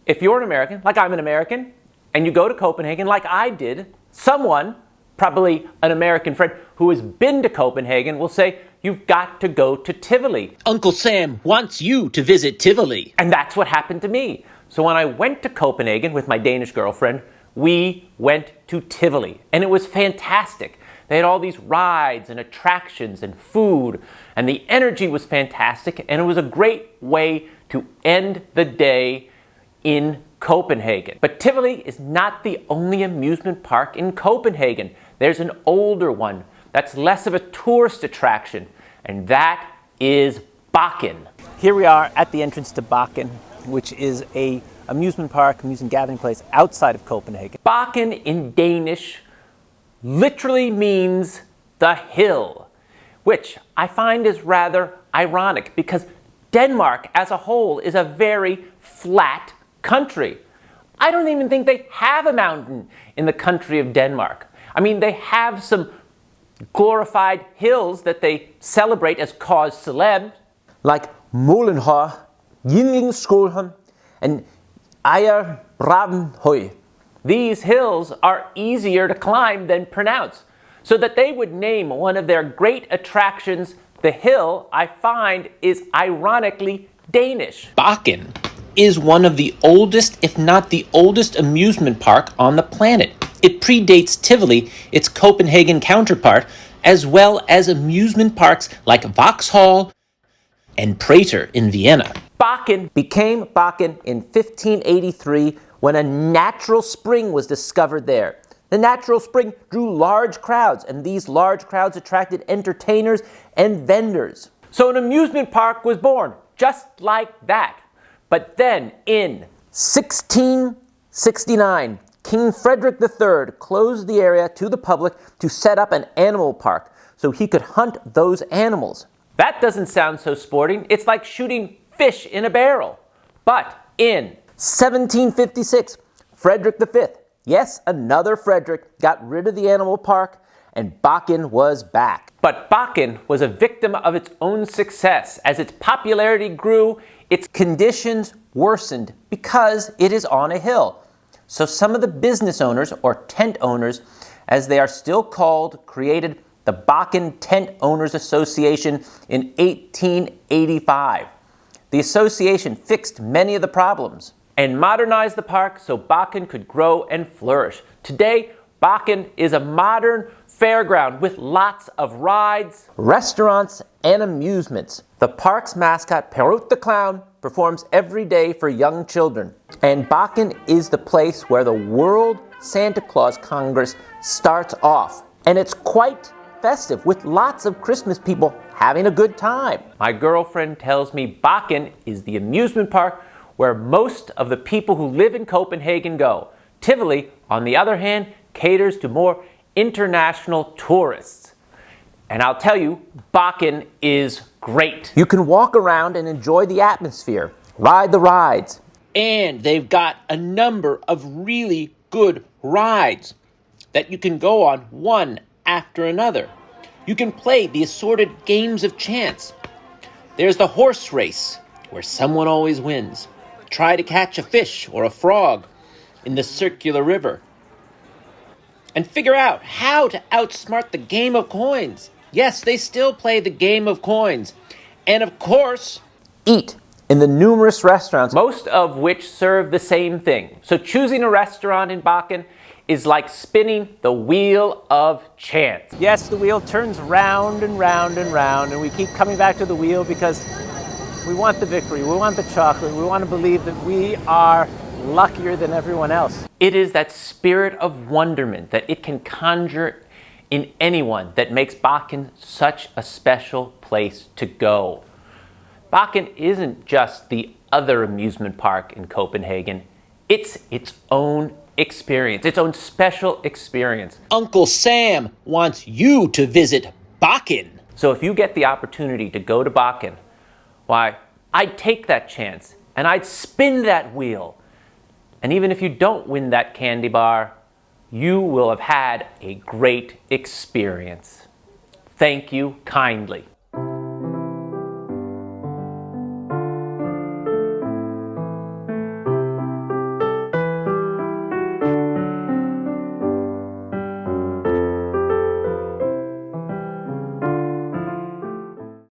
If you're an American, like I'm an American, and you go to Copenhagen like I did, someone, probably an American friend who has been to Copenhagen, will say, you've got to go to Tivoli. Uncle Sam wants you to visit Tivoli. And that's what happened to me. So when I went to Copenhagen with my Danish girlfriend, we went to Tivoli, and it was fantastic. They had all these rides and attractions and food, and the energy was fantastic, and it was a great way to end the day in Copenhagen. But Tivoli is not the only amusement park in Copenhagen. There's an older one that's less of a tourist attraction, and that is Bakken. Here we are at the entrance to Bakken, which is a amusement park, amusement gathering place outside of Copenhagen. Bakken in Danish literally means the hill, which I find is rather ironic because Denmark as a whole is a very flat country. I don't even think they have a mountain in the country of Denmark. I mean, they have some glorified hills that they celebrate as cause célèbres, like Bavnehøj.jpg and Ejer Bavnehøj. These hills are easier to climb than pronounce, so that they would name one of their great attractions the hill, I find, is ironically Danish. Bakken is one of the oldest, if not the oldest, amusement park on the planet. It predates Tivoli, its Copenhagen counterpart, as well as amusement parks like Vauxhall and Prater in Vienna. Bakken became Bakken in 1583 when a natural spring was discovered there. The natural spring drew large crowds, and these large crowds attracted entertainers and vendors. So an amusement park was born, just like that. But then in 1669, King Frederick III closed the area to the public to set up an animal park so he could hunt those animals. That doesn't sound so sporting. It's like shooting fish in a barrel. But in 1756, Frederick V, yes, another Frederick, got rid of the animal park, and Bakken was back. But Bakken was a victim of its own success. As its popularity grew, its conditions worsened because it is on a hill. So some of the business owners, or tent owners, as they are still called, created the Bakken Tent Owners Association in 1885. The association fixed many of the problems and modernized the park so Bakken could grow and flourish. Today, Bakken is a modern fairground with lots of rides, restaurants, and amusements. The park's mascot, Perrault the Clown, performs every day for young children. And Bakken is the place where the World Santa Claus Congress starts off. And it's quite festive, with lots of Christmas people having a good time. My girlfriend tells me Bakken is the amusement park where most of the people who live in Copenhagen go. Tivoli, on the other hand, caters to more international tourists. And I'll tell you, Bakken is great. You can walk around and enjoy the atmosphere, ride the rides. And they've got a number of really good rides that you can go on one after another. You can play the assorted games of chance. There's the horse race, where someone always wins. Try to catch a fish or a frog in the circular river. And figure out how to outsmart the game of coins. Yes, they still play the game of coins. And of course, eat in the numerous restaurants, most of which serve the same thing. So choosing a restaurant in Bakken is like spinning the wheel of chance. Yes, the wheel turns round and round and round, and we keep coming back to the wheel because we want the victory, we want the chocolate, we want to believe that we are luckier than everyone else. It is that spirit of wonderment that it can conjure in anyone that makes Bakken such a special place to go. Bakken isn't just the other amusement park in Copenhagen. It's its own experience, its own special experience. Uncle Sam wants you to visit Bakken. So if you get the opportunity to go to Bakken, why, I'd take that chance and I'd spin that wheel. And even if you don't win that candy bar, you will have had a great experience. Thank you kindly.